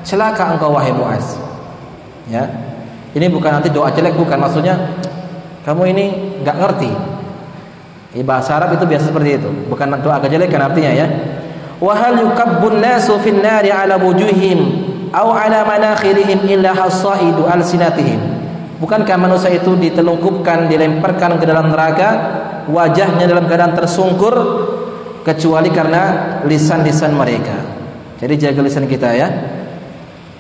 Celaka engkau wahai Mu'adz. Ya. Ini bukan nanti doa jelek, bukan, maksudnya kamu ini enggak ngerti. Bahasa Arab itu biasa seperti itu, bukan doa kejelekan artinya, ya. Wa hal yukabbun nasu fin nari ala wujuhim aw ala manakhirihim illa hasaidu alsinatihim. Bukankah manusia itu ditelungkupkan, dilemparkan ke dalam neraka, wajahnya dalam keadaan tersungkur, kecuali karena lisan-lisan mereka. Jadi jaga lisan kita, ya.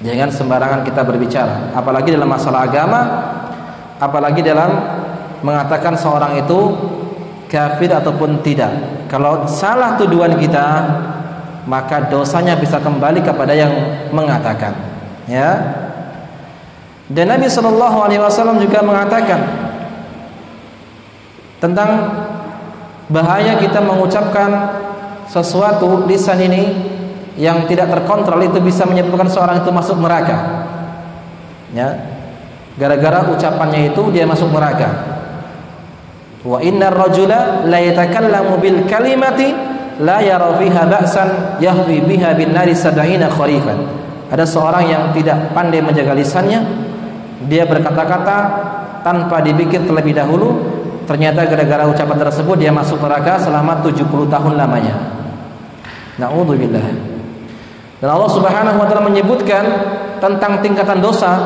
Jangan sembarangan kita berbicara, apalagi dalam masalah agama, apalagi dalam mengatakan seorang itu kafir ataupun tidak. Kalau salah tuduhan kita, maka dosanya bisa kembali kepada yang mengatakan, ya. Dan Nabi sallallahu alaihi wasallam juga mengatakan tentang bahaya kita mengucapkan sesuatu, lisan ini yang tidak terkontrol itu bisa menyebabkan seorang itu masuk neraka, ya. Gara-gara ucapannya itu dia masuk neraka. Wa innar rajula la yatakallamu bil kalimati la yara fiha ba'san yahwi biha bin nari 70 kharifan. Ada seorang yang tidak pandai menjaga lisannya, dia berkata-kata tanpa dipikir terlebih dahulu, ternyata gara-gara ucapan tersebut dia masuk neraka selama 70 tahun lamanya. Na'udzubillah. Dan Allah Subhanahu wa taala menyebutkan tentang tingkatan dosa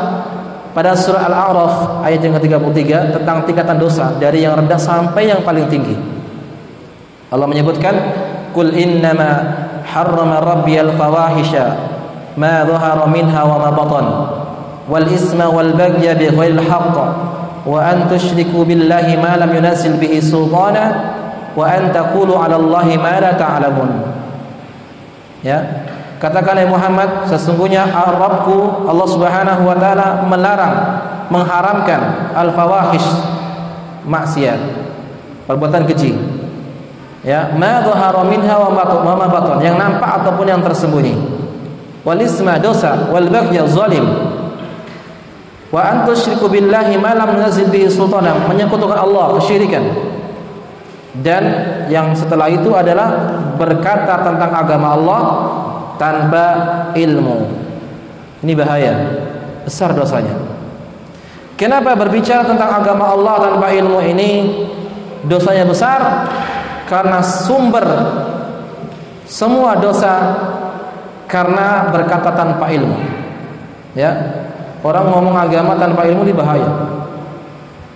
pada surah Al-A'raf ayat yang ke-33 tentang tingkatan dosa dari yang rendah sampai yang paling tinggi. Allah menyebutkan Qul innama harrama rabbiyal fawahisha ma dhahara minha wa ma batan wal isma wal baghya bighairil haqq wa an tusyriku billahi ma lam yunazil bihi sultana wa an taqulu 'ala Allahi ma la ta'lamun. Ya, katakan ya Muhammad, sesungguhnya Rabbku Allah Subhanahu wa taala melarang, mengharamkan al-fawahish, maksiat, perbuatan keji. Ya, ma dhahara minha wa ma batan, yang nampak ataupun yang tersembunyi. Wal isma, dosa, wal baghy, zalim. Wa an tusyriku billahi ma lam yunzil bihi sultana, menyekutukan Allah, kesyirikan. Dan yang setelah itu adalah berkata tentang agama Allah tanpa ilmu. Ini bahaya, besar dosanya. Kenapa berbicara tentang agama Allah tanpa ilmu ini dosanya besar? Karena sumber semua dosa karena berkata tanpa ilmu. Ya, orang ngomong agama tanpa ilmu ini bahaya.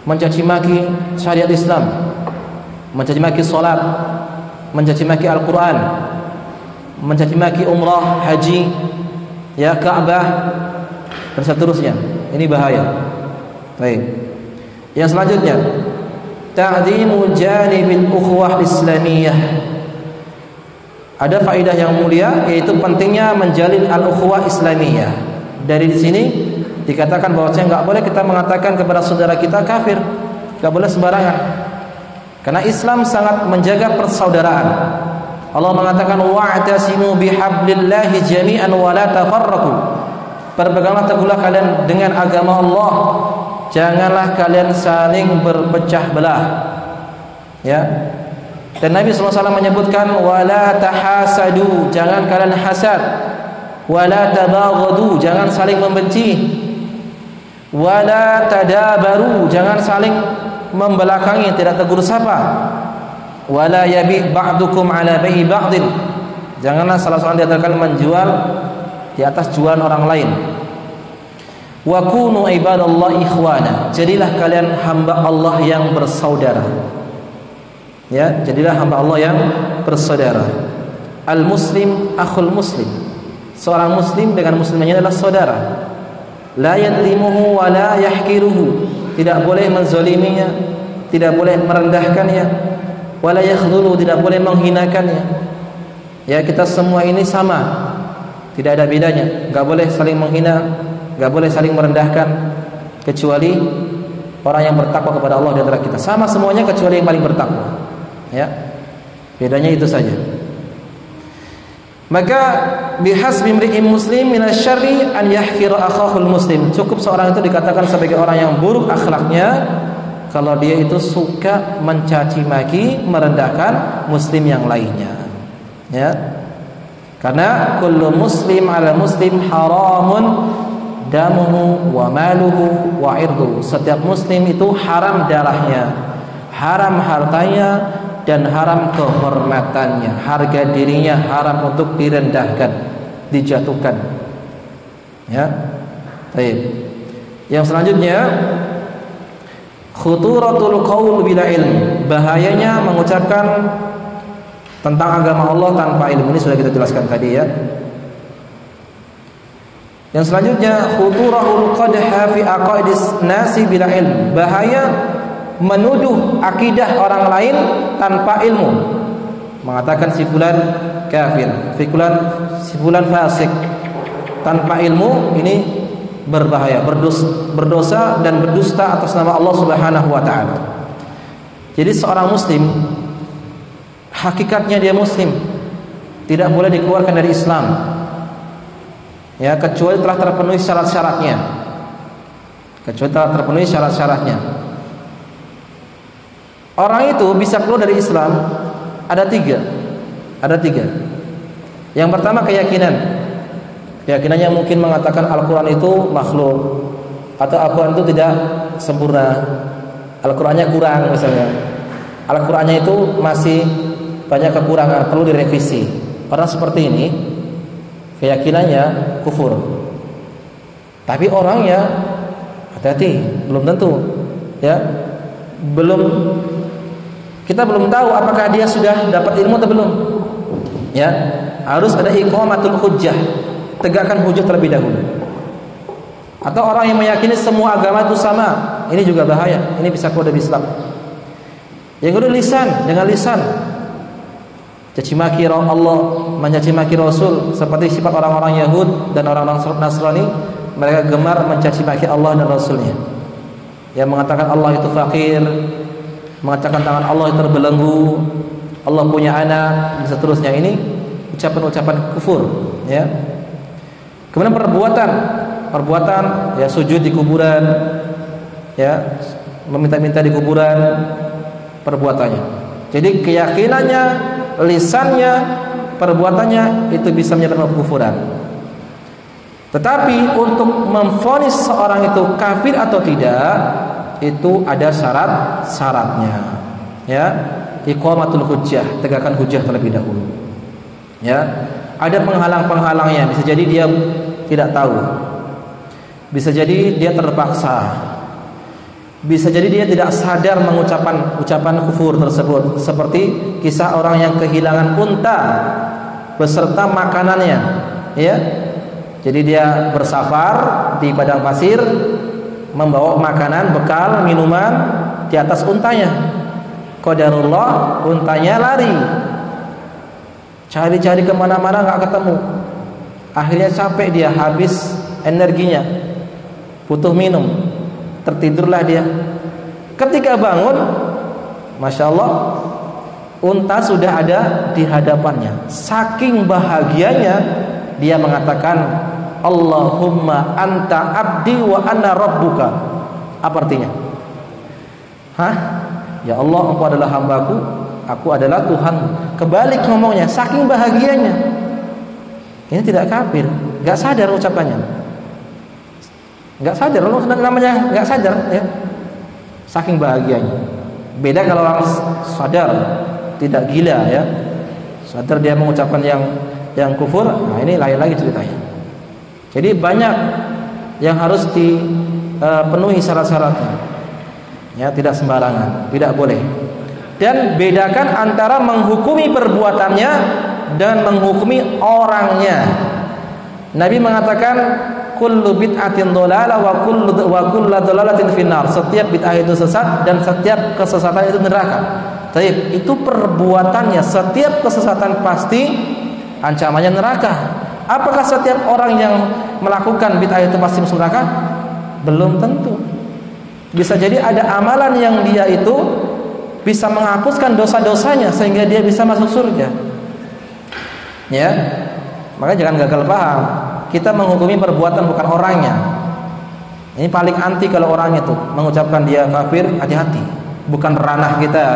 Mencaci maki syariat Islam, mencaci maki salat, mencaci maki Al-Quran, mencaci maki umrah, haji, ya, Ka'bah, dan seterusnya. Ini bahaya. Baik. Yang selanjutnya, ta'zimu janibil ukhuwah islamiyah. Ada faedah yang mulia, yaitu pentingnya menjalin al-ukhuwah islamiyah. Dari sini dikatakan bahwasanya enggak boleh kita mengatakan kepada saudara kita kafir, enggak boleh sembarangan. Karena Islam sangat menjaga persaudaraan. Allah mengatakan wa'tasimu bihablillahi jami'an wa la tafarraqu. Berpeganglah teguhlah kalian dengan agama Allah, janganlah kalian saling berpecah belah. Ya. Dan Nabi SAW menyebutkan wala tahasadu, jangan kalian hasad. Wala tabaghadu, jangan saling membenci. Wala tadabaru, jangan saling membelakangi, tidak tegur sapa. Wala yabi' ba'dukum ala bai'i ba'din, janganlah salah seorang di antara kalian menjual di atas jualan orang lain. Wa kunu ibadallahi ikhwana, jadilah kalian hamba Allah yang bersaudara. Ya, jadilah hamba Allah yang bersaudara. Al muslim akhul muslim, seorang muslim dengan muslimnya adalah saudara. La yadlimuhu wa la yahkiruhu, tidak boleh menzaliminya, tidak boleh merendahkannya. Wala yakhdhulu, tidak boleh menghinakannya. Ya, kita semua ini sama, tidak ada bedanya. Enggak boleh saling menghina, enggak boleh saling merendahkan, kecuali orang yang bertakwa kepada Allah di antara kita. Sama semuanya kecuali yang paling bertakwa. Ya, bedanya itu saja. Maka bihasbi imri'in muslim minasyarri an yahkira akhahul muslim. Cukup seorang itu dikatakan sebagai orang yang buruk akhlaknya kalau dia itu suka mencaci maki, merendahkan muslim yang lainnya. Ya. Karena kullu muslim ala muslim haramun damuhu wa maluhu wa irduhu. Setiap muslim itu haram darahnya, haram hartanya, dan haram kehormatannya. Harga dirinya haram untuk direndahkan, dijatuhkan. Ya. Baik. Yang selanjutnya, khuturatul qaul bila ilm, bahayanya mengucapkan tentang agama Allah tanpa ilmu. Ini sudah kita jelaskan tadi, ya. Yang selanjutnya, khuturahul qadha fi aqaidis nasi bila ilm, bahaya menuduh akidah orang lain tanpa ilmu, mengatakan si fulan kafir, si fulan fasik tanpa ilmu. Ini berbahaya, berdosa dan berdusta atas nama Allah Subhanahu wa taala. Jadi seorang muslim, hakikatnya dia muslim, tidak boleh dikeluarkan dari Islam, ya, kecuali telah terpenuhi syarat-syaratnya. Orang itu bisa keluar dari Islam ada tiga. Yang pertama, keyakinannya mungkin mengatakan Al-Quran itu makhluk, atau Al-Quran itu tidak sempurna, Al-Qurannya kurang misalnya, Al-Qurannya itu masih banyak kekurangan, perlu direvisi. Orang seperti ini keyakinannya kufur. Tapi orangnya hati-hati, belum tentu, ya. Kita belum tahu apakah dia sudah dapat ilmu atau belum. Ya, harus ada iqamatul hujjah, tegakkan hujjah terlebih dahulu. Atau orang yang meyakini semua agama itu sama, ini juga bahaya. Ini bisa keluar dari Islam. Yang kedua lisan, dengan lisan caci maki Allah, mencaci maki Rasul, seperti sifat orang-orang Yahud dan orang-orang Nasrani. Mereka gemar mencaci maki Allah dan Rasulnya. Yang mengatakan Allah itu fakir, mengatakan tangan Allah itu terbelenggu, Allah punya anak, dan seterusnya. Ini ucapan-ucapan kufur, ya. Kemudian perbuatan ya, sujud di kuburan, ya, meminta-minta di kuburan, perbuatannya. Jadi keyakinannya, lisannya, perbuatannya itu bisa menyebabkan kekufuran. Tetapi untuk memvonis seorang itu kafir atau tidak, itu ada syarat-syaratnya. Ya, iqamatul hujjah, tegakkan hujjah terlebih dahulu. Ya, ada penghalang-penghalangnya. Bisa jadi dia tidak tahu. Bisa jadi dia terpaksa. Bisa jadi dia tidak sadar mengucapkan ucapan kufur tersebut. Seperti kisah orang yang kehilangan unta beserta makanannya, ya. Jadi dia bersafar di padang pasir, membawa makanan, bekal, minuman di atas untanya. Qadarullah, untanya lari. Cari-cari kemana-mana nggak ketemu. Akhirnya capek dia, habis energinya, butuh minum. Tertidurlah dia. Ketika bangun, Masya Allah, unta sudah ada di hadapannya. Saking bahagianya dia mengatakan, Allahumma anta abdi wa ana rabbuka. Apa artinya? Ya Allah, engkau adalah hambaku, aku adalah Tuhan. Kebalik ngomongnya, saking bahagianya. Ini tidak kafir, gak sadar ucapannya. Gak sadar, namanya gak sadar, ya. Saking bahagianya. Beda kalau orang sadar, tidak gila, ya. Sadar dia mengucapkan yang kufur, nah ini lain lagi ceritanya. Jadi banyak yang harus dipenuhi syarat-syaratnya. Ya, tidak sembarangan, tidak boleh. Dan bedakan antara menghukumi perbuatannya dan menghukumi orangnya. Nabi mengatakan kullu bid'atin dhalalah wa kullu dhalalatin finnar. Setiap bid'ah itu sesat dan setiap kesesatan itu neraka. Baik, itu perbuatannya. Setiap kesesatan pasti ancamannya neraka. Apakah setiap orang yang melakukan bid'ah itu pasti masuk neraka? Belum tentu. Bisa jadi ada amalan yang dia itu bisa menghapuskan dosa-dosanya sehingga dia bisa masuk surga. Ya, maka jangan gagal paham. Kita menghukumi perbuatan bukan orangnya. Ini paling anti kalau orangnya tuh mengucapkan dia kafir, hati-hati. Bukan ranah kita,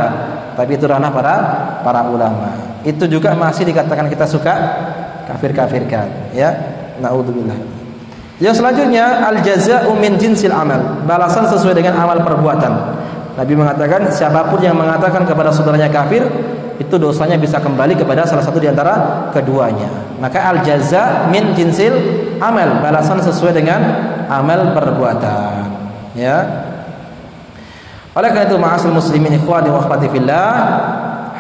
tapi itu ranah para ulama. Itu juga masih dikatakan kita suka kafir-kafirkan, ya. Naudzubillah. Yang selanjutnya al-jazaa'u min jinsil amal. Balasan sesuai dengan amal perbuatan. Nabi mengatakan siapapun yang mengatakan kepada saudaranya kafir, itu dosanya bisa kembali kepada salah satu di antara keduanya. Maka al-jaza' min jinsil amal, balasan sesuai dengan amal perbuatan, ya. Oleh karena itu ma'asyiral muslimin ikhwani wa akhwati fillah,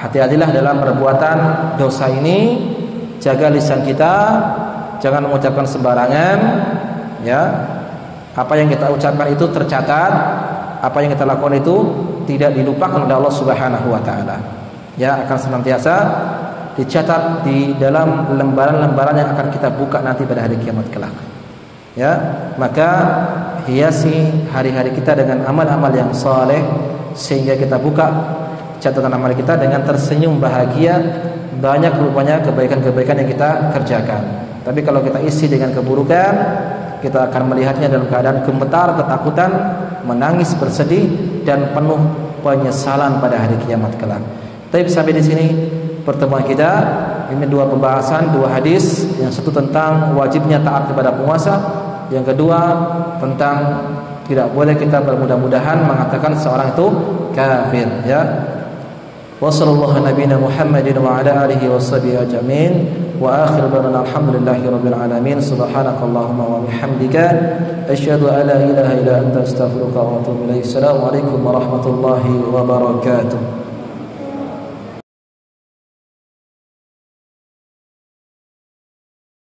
hati-hatilah dalam perbuatan dosa ini. Jaga lisan kita, jangan mengucapkan sembarangan, ya. Apa yang kita ucapkan itu tercatat, apa yang kita lakukan itu tidak dilupakan oleh Allah Subhanahu wa taala. Ya, akan senantiasa dicatat di dalam lembaran-lembaran yang akan kita buka nanti pada hari kiamat kelak. Ya, maka hiasi hari-hari kita dengan amal-amal yang saleh sehingga kita buka catatan amal kita dengan tersenyum bahagia. Banyak rupanya kebaikan-kebaikan yang kita kerjakan. Tapi kalau kita isi dengan keburukan, kita akan melihatnya dalam keadaan gemetar, ketakutan, menangis, bersedih, dan penuh penyesalan pada hari kiamat kelak. Tapi sampai di sini pertemuan kita. Ini dua pembahasan, dua hadis. Yang satu tentang wajibnya taat kepada penguasa, yang kedua tentang tidak boleh kita bermudah-mudahan mengatakan seorang itu kafir, ya. Wa sallallahu nabiyana Muhammadin wa ala alihi washabihi ajmain. Wa akhiru da'wana alhamdulillahi rabbil alamin. Subhanakallahumma wa bihamdika asyhadu an la ilaha illa anta astaghfiruka wa atubu ilaik. Assalamualaikum warahmatullahi wabarakatuh.